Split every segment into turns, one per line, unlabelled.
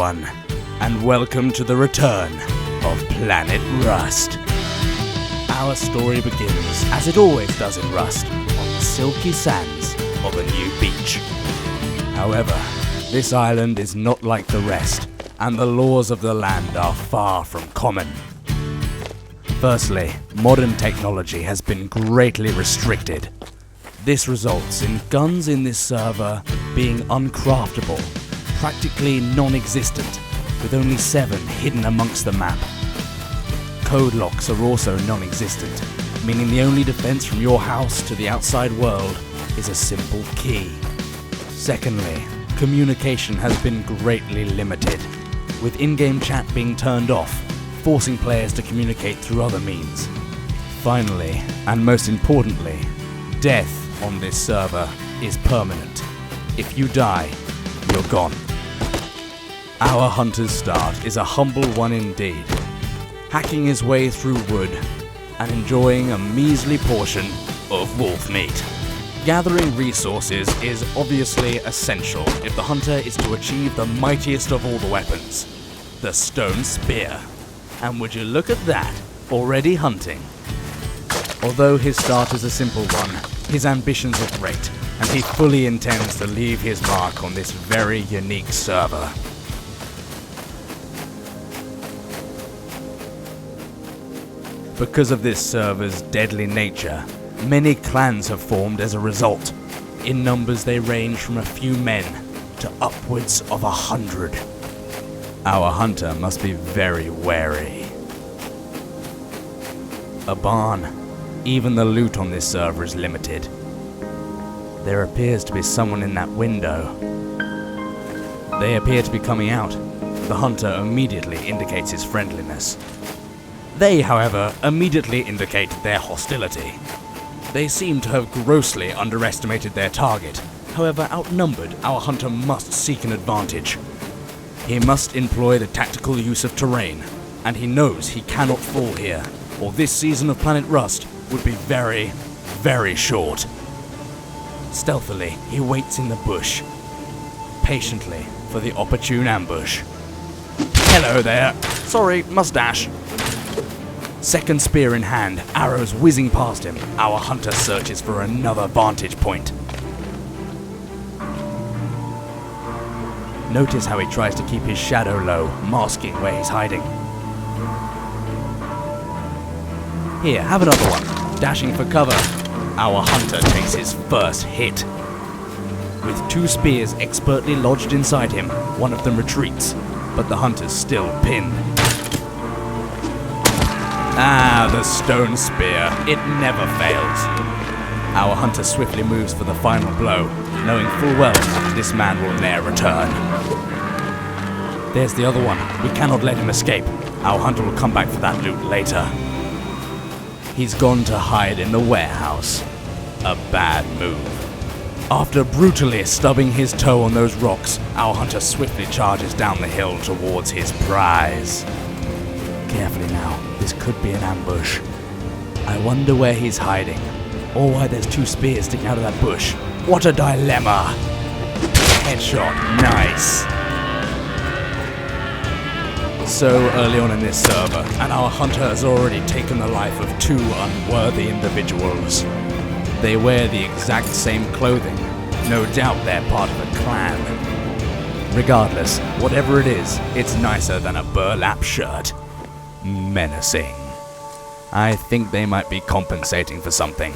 everyone, and welcome to the return of Planet Rust. Our story begins, as it always does in Rust, on the silky sands of a new beach. However, this island is not like the rest, and the laws of the land are far from common. Firstly, modern technology has been greatly restricted. This results in guns in this server being uncraftable, practically non-existent, with only 7 hidden amongst the map. Code locks are also non-existent, meaning the only defense from your house to the outside world is a simple key. Secondly, communication has been greatly limited, with in-game chat being turned off, forcing players to communicate through other means. Finally, and most importantly, death on this server is permanent. If you die, you're gone. Our hunter's start is a humble one indeed, hacking his way through wood and enjoying a measly portion of wolf meat. Gathering resources is obviously essential if the hunter is to achieve the mightiest of all the weapons, the stone spear. And would you look at that, already hunting. Although his start is a simple one, his ambitions are great, and he fully intends to leave his mark on this very unique server. Because of this server's deadly nature, many clans have formed as a result. In numbers they range from a few men to upwards of 100. Our hunter must be very wary. A barn. Even the loot on this server is limited. There appears to be someone in that window. They appear to be coming out. The hunter immediately indicates his friendliness. They, however, immediately indicate their hostility. They seem to have grossly underestimated their target. However, outnumbered, our hunter must seek an advantage. He must employ the tactical use of terrain, and he knows he cannot fall here, or this season of Planet Rust would be very, very short. Stealthily, he waits in the bush, patiently for the opportune ambush. Hello there. Sorry, mustache. Second spear in hand, arrows whizzing past him, our hunter searches for another vantage point. Notice how he tries to keep his shadow low, masking where he's hiding. Here, have another one. Dashing for cover, our hunter takes his first hit. With 2 spears expertly lodged inside him, one of them retreats, but the hunter's still pinned. Ah, the stone spear. It never fails. Our hunter swiftly moves for the final blow, knowing full well this man will ne'er return. There's the other one. We cannot let him escape. Our hunter will come back for that loot later. He's gone to hide in the warehouse. A bad move. After brutally stubbing his toe on those rocks, our hunter swiftly charges down the hill towards his prize. Carefully now, this could be an ambush. I wonder where he's hiding, or why there's 2 spears sticking out of that bush. What a dilemma! Headshot, nice! So early on in this server, and our hunter has already taken the life of 2 unworthy individuals. They wear the exact same clothing. No doubt they're part of a clan. Regardless, whatever it is, it's nicer than a burlap shirt. Menacing. I think they might be compensating for something.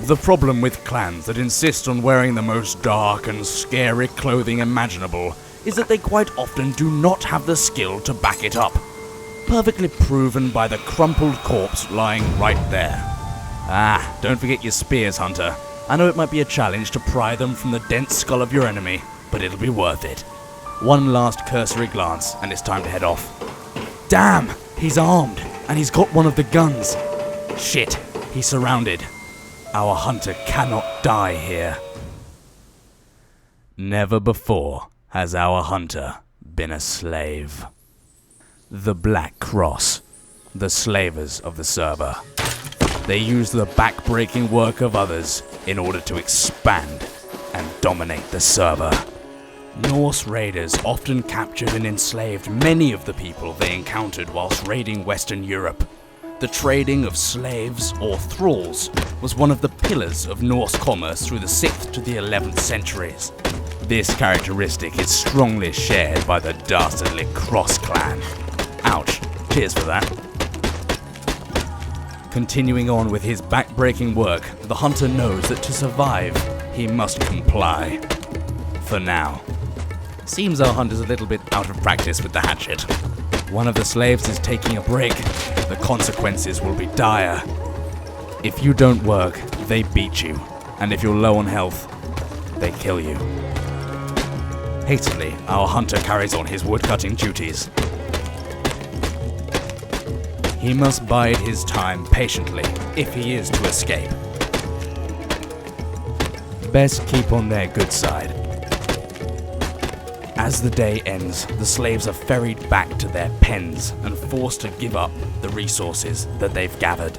The problem with clans that insist on wearing the most dark and scary clothing imaginable is that they quite often do not have the skill to back it up. Perfectly proven by the crumpled corpse lying right there. Ah, don't forget your spears, hunter. I know it might be a challenge to pry them from the dense skull of your enemy, but it'll be worth it. One last cursory glance, and it's time to head off. Damn! He's armed, and he's got one of the guns. Shit, he's surrounded. Our hunter cannot die here. Never before has our hunter been a slave. The Black Cross, the slavers of the server. They use the back-breaking work of others in order to expand and dominate the server. Norse raiders often captured and enslaved many of the people they encountered whilst raiding Western Europe. The trading of slaves, or thralls, was one of the pillars of Norse commerce through the 6th to the 11th centuries. This characteristic is strongly shared by the dastardly Cross clan. Ouch, cheers for that. Continuing on with his back-breaking work, the hunter knows that to survive, he must comply. For now. Seems our hunter's a little bit out of practice with the hatchet. One of the slaves is taking a break. The consequences will be dire. If you don't work, they beat you. And if you're low on health, they kill you. Hastily, our hunter carries on his woodcutting duties. He must bide his time patiently if he is to escape. Best keep on their good side. As the day ends, the slaves are ferried back to their pens and forced to give up the resources that they've gathered.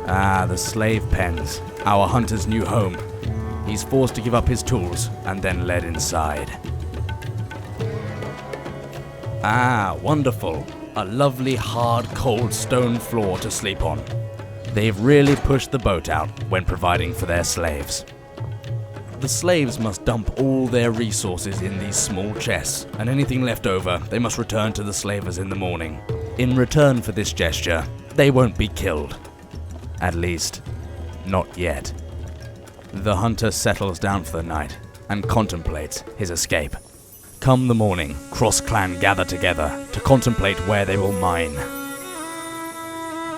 Ah, the slave pens, our hunter's new home. He's forced to give up his tools and then led inside. Ah, wonderful. A lovely, hard, cold stone floor to sleep on. They've really pushed the boat out when providing for their slaves. The slaves must dump all their resources in these small chests, and anything left over they must return to the slavers in the morning. In return for this gesture, they won't be killed. At least, not yet. The hunter settles down for the night and contemplates his escape. Come the morning, Cross clan gather together to contemplate where they will mine.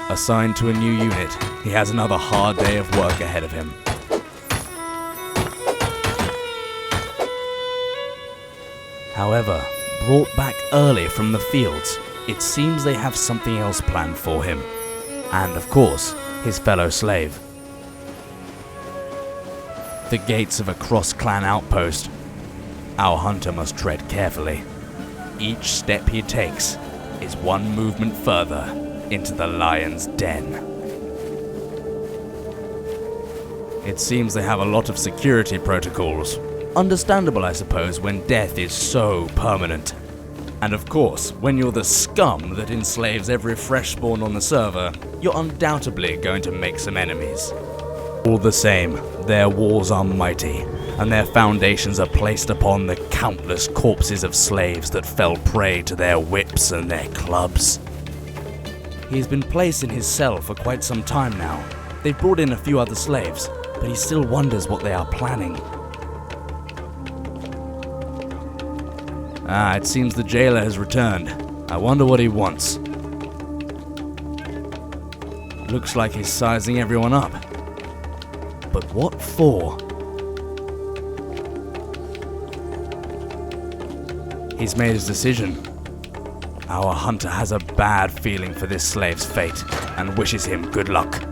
Assigned to a new unit, he has another hard day of work ahead of him. However, brought back early from the fields, it seems they have something else planned for him. And of course, his fellow slave. The gates of a Cross clan outpost. Our hunter must tread carefully. Each step he takes is one movement further into the lion's den. It seems they have a lot of security protocols. Understandable, I suppose, when death is so permanent. And of course, when you're the scum that enslaves every fresh spawn on the server, you're undoubtedly going to make some enemies. All the same, their walls are mighty, and their foundations are placed upon the countless corpses of slaves that fell prey to their whips and their clubs. He's been placed in his cell for quite some time now. They've brought in a few other slaves, but he still wonders what they are planning. Ah, it seems the jailer has returned. I wonder what he wants. Looks like he's sizing everyone up. But what for? He's made his decision. Our hunter has a bad feeling for this slave's fate and wishes him good luck.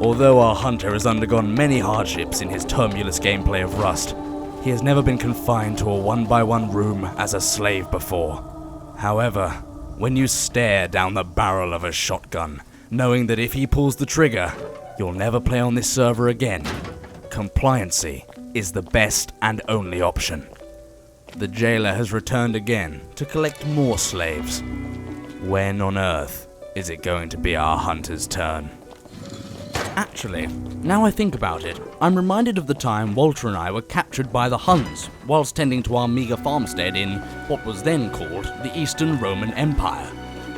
Although our hunter has undergone many hardships in his tumultuous gameplay of Rust, he has never been confined to a one-by-one room as a slave before. However, when you stare down the barrel of a shotgun, knowing that if he pulls the trigger, you'll never play on this server again, compliancy is the best and only option. The jailer has returned again to collect more slaves. When on earth is it going to be our hunter's turn? Actually, now I think about it, I'm reminded of the time Walter and I were captured by the Huns whilst tending to our meagre farmstead in what was then called the Eastern Roman Empire.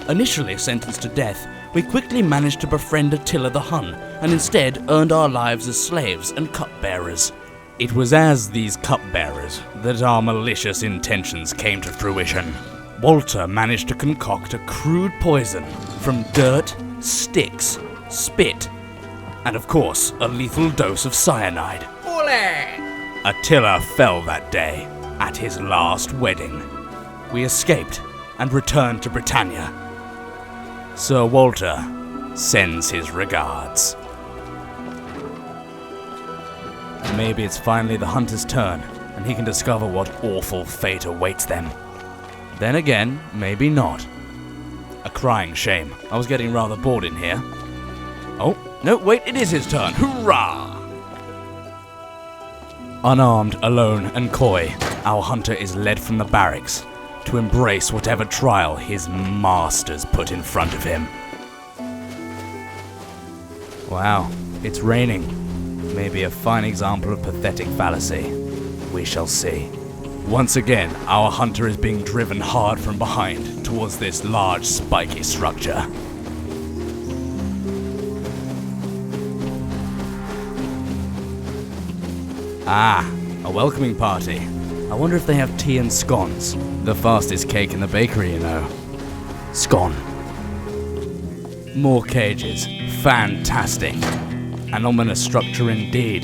Initially sentenced to death, we quickly managed to befriend Attila the Hun and instead earned our lives as slaves and cupbearers. It was as these cupbearers that our malicious intentions came to fruition. Walter managed to concoct a crude poison from dirt, sticks, spit, and of course, a lethal dose of cyanide. Ole! Attila fell that day, at his last wedding. We escaped and returned to Britannia. Sir Walter sends his regards. Maybe it's finally the hunter's turn, and he can discover what awful fate awaits them. Then again, maybe not. A crying shame. I was getting rather bored in here. Oh, no, wait, it is his turn. Hurrah! Unarmed, alone, and coy, our hunter is led from the barracks to embrace whatever trial his masters put in front of him. Wow, it's raining. Maybe a fine example of pathetic fallacy. We shall see. Once again, our hunter is being driven hard from behind towards this large, spiky structure. Ah, a welcoming party. I wonder if they have tea and scones. The fastest cake in the bakery, you know. Scone. More cages. Fantastic. An ominous structure indeed.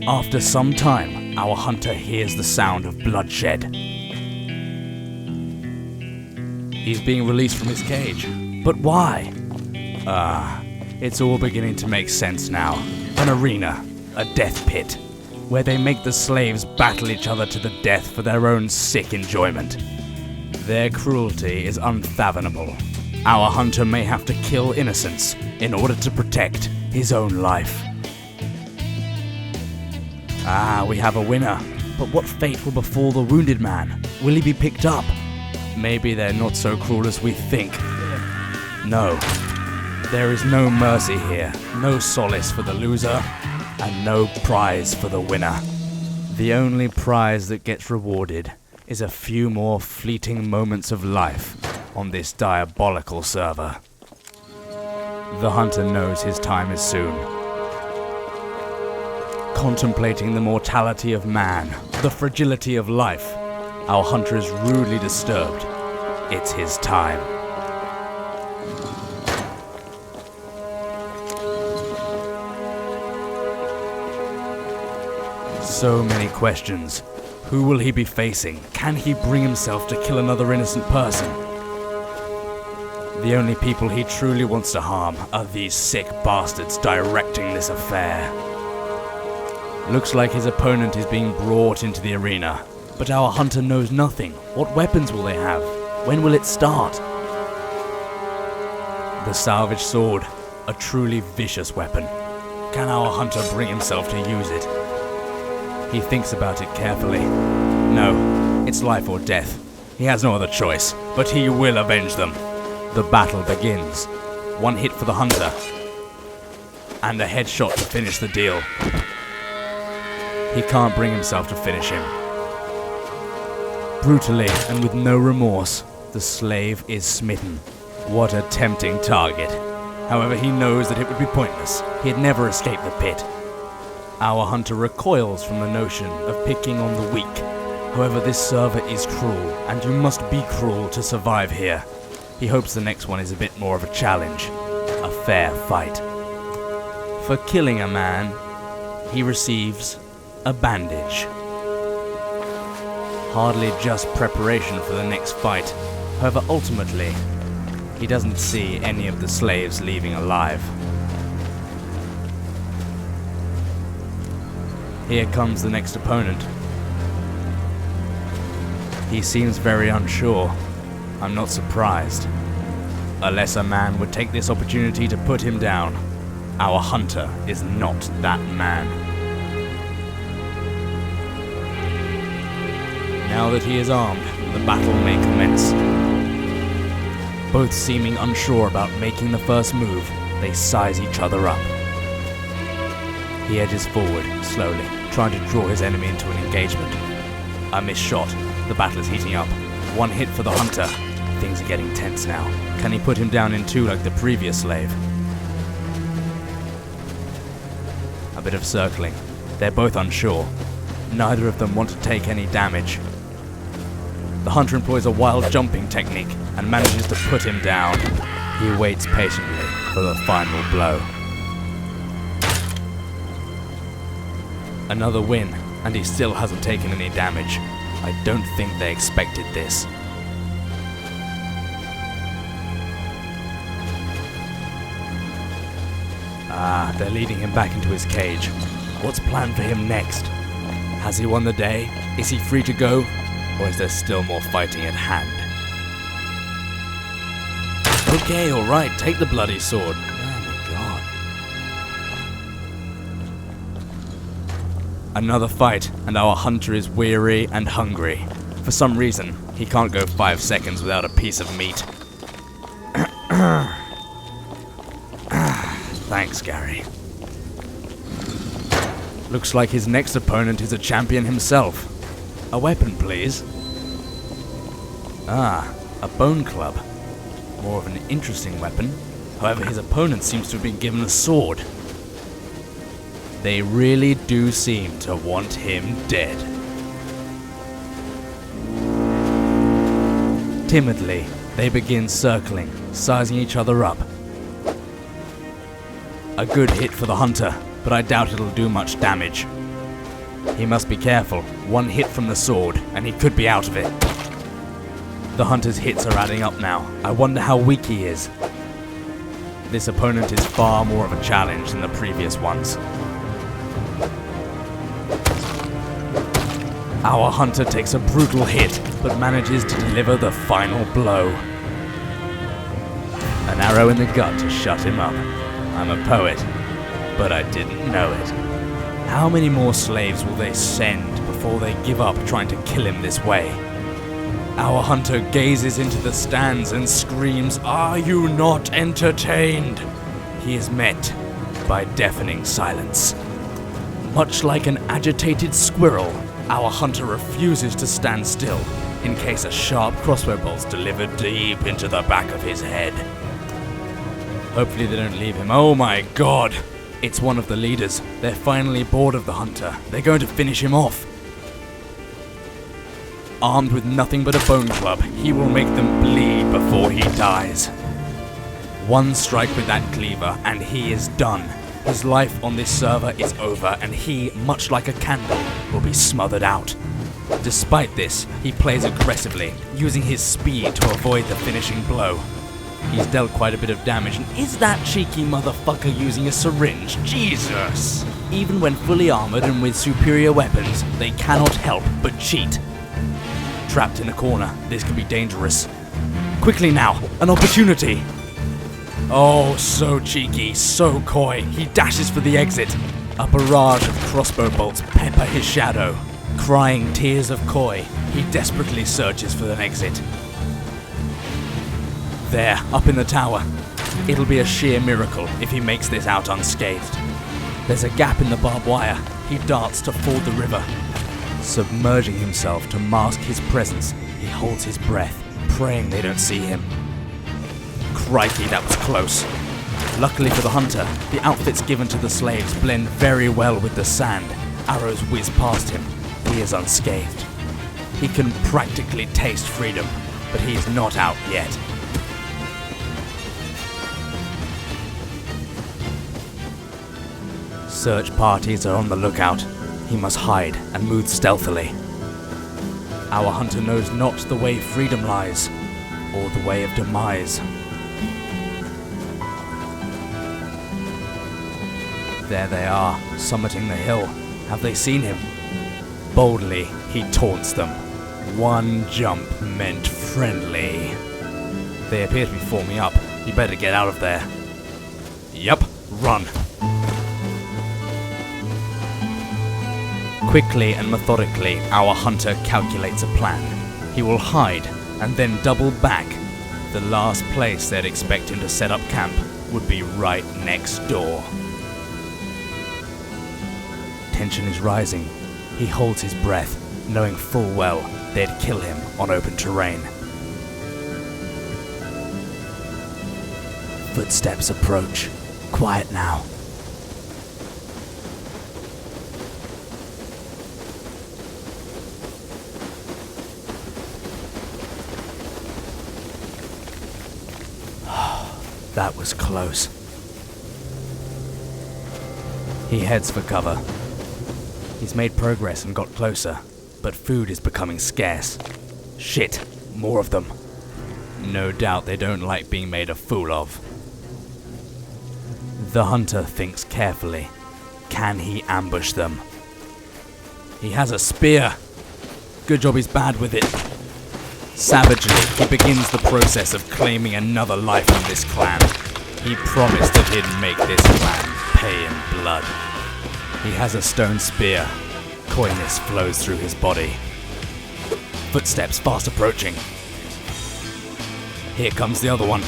After some time, our hunter hears the sound of bloodshed. He's being released from his cage. But why? It's all beginning to make sense now. An arena, a death pit, where they make the slaves battle each other to the death for their own sick enjoyment. Their cruelty is unfathomable. Our hunter may have to kill innocents in order to protect his own life. We have a winner. But what fate will befall the wounded man? Will he be picked up? Maybe they're not so cruel as we think. No. There is no mercy here, no solace for the loser, and no prize for the winner. The only prize that gets rewarded is a few more fleeting moments of life on this diabolical server. The hunter knows his time is soon. Contemplating the mortality of man, the fragility of life, our hunter is rudely disturbed. It's his time. So many questions. Who will he be facing? Can he bring himself to kill another innocent person? The only people he truly wants to harm are these sick bastards directing this affair. Looks like his opponent is being brought into the arena, but our hunter knows nothing. What weapons will they have? When will it start? The salvage sword, a truly vicious weapon. Can our hunter bring himself to use it? He thinks about it carefully. No, it's life or death. He has no other choice, but he will avenge them. The battle begins. One hit for the hunter, and a headshot to finish the deal. He can't bring himself to finish him. Brutally and with no remorse, the slave is smitten. What a tempting target. However, he knows that it would be pointless. He'd never escape the pit. Our hunter recoils from the notion of picking on the weak. However, this server is cruel, and you must be cruel to survive here. He hopes the next one is a bit more of a challenge, a fair fight. For killing a man, he receives a bandage. Hardly just preparation for the next fight. However, ultimately, he doesn't see any of the slaves leaving alive. Here comes the next opponent. He seems very unsure. I'm not surprised. A lesser man would take this opportunity to put him down. Our hunter is not that man. Now that he is armed, the battle may commence. Both seeming unsure about making the first move, they size each other up. He edges forward, slowly, trying to draw his enemy into an engagement. A missed shot. The battle is heating up. One hit for the hunter. Things are getting tense now. Can he put him down in two like the previous slave? A bit of circling. They're both unsure. Neither of them want to take any damage. The hunter employs a wild jumping technique and manages to put him down. He waits patiently for the final blow. Another win, and he still hasn't taken any damage. I don't think they expected this. They're leading him back into his cage. What's planned for him next? Has he won the day? Is he free to go? Or is there still more fighting at hand? Okay, alright, take the bloody sword. Oh my god. Another fight, and our hunter is weary and hungry. For some reason, he can't go 5 seconds without a piece of meat. Thanks, Gary. Looks like his next opponent is a champion himself. A weapon, please. Ah, a bone club. More of an interesting weapon. However, his opponent seems to have been given a sword. They really do seem to want him dead. Timidly, they begin circling, sizing each other up. A good hit for the hunter, but I doubt it'll do much damage. He must be careful. One hit from the sword, and he could be out of it. The hunter's hits are adding up now. I wonder how weak he is. This opponent is far more of a challenge than the previous ones. Our hunter takes a brutal hit, but manages to deliver the final blow. An arrow in the gut to shut him up. I'm a poet, but I didn't know it. How many more slaves will they send before they give up trying to kill him this way? Our hunter gazes into the stands and screams, "Are you not entertained?" He is met by deafening silence. Much like an agitated squirrel, our hunter refuses to stand still in case a sharp crossbow bolt's delivered deep into the back of his head. Hopefully they don't leave him. Oh my god! It's one of the leaders. They're finally bored of the hunter. They're going to finish him off. Armed with nothing but a bone club, he will make them bleed before he dies. One strike with that cleaver and he is done. His life on this server is over and he, much like a candle, will be smothered out. Despite this, he plays aggressively, using his speed to avoid the finishing blow. He's dealt quite a bit of damage, and is that cheeky motherfucker using a syringe? Jesus! Even when fully armored and with superior weapons, they cannot help but cheat. Trapped in a corner, this could be dangerous. Quickly now, an opportunity! Oh, so cheeky, so coy. He dashes for the exit. A barrage of crossbow bolts pepper his shadow. Crying tears of coy, he desperately searches for an exit. There, up in the tower. It'll be a sheer miracle if he makes this out unscathed. There's a gap in the barbed wire. He darts to ford the river. Submerging himself to mask his presence, he holds his breath, praying they don't see him. Crikey, that was close. Luckily for the hunter, the outfits given to the slaves blend very well with the sand. Arrows whiz past him. He is unscathed. He can practically taste freedom, but he is not out yet. Search parties are on the lookout. He must hide and move stealthily. Our hunter knows not the way freedom lies, or the way of demise. There they are, summiting the hill. Have they seen him? Boldly, he taunts them. One jump meant friendly. They appear to be forming up. You better get out of there. Yup, run. Quickly and methodically, our hunter calculates a plan. He will hide and then double back. The last place they'd expect him to set up camp would be right next door. Tension is rising. He holds his breath, knowing full well they'd kill him on open terrain. Footsteps approach. Quiet now. That was close. He heads for cover. He's made progress and got closer, but food is becoming scarce. Shit, more of them. No doubt they don't like being made a fool of. The hunter thinks carefully. Can he ambush them? He has a spear. Good job he's bad with it. Savagely, he begins the process of claiming another life from this clan. He promised that he'd make this clan pay in blood. He has a stone spear, coyness flows through his body. Footsteps fast approaching. Here comes the other one.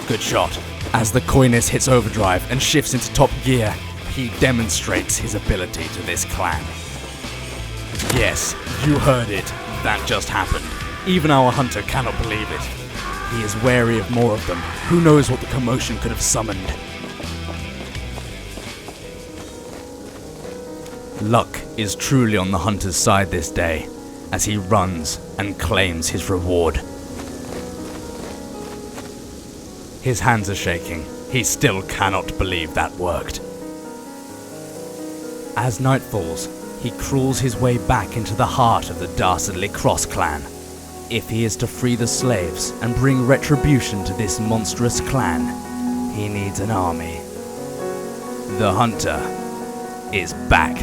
Good shot. As the coyness hits overdrive and shifts into top gear, he demonstrates his ability to this clan. Yes, you heard it. That just happened. Even our hunter cannot believe it. He is wary of more of them. Who knows what the commotion could have summoned? Luck is truly on the hunter's side this day, as he runs and claims his reward. His hands are shaking. He still cannot believe that worked. As night falls, he crawls his way back into the heart of the dastardly Cross clan. If he is to free the slaves and bring retribution to this monstrous clan, he needs an army. The hunter is back.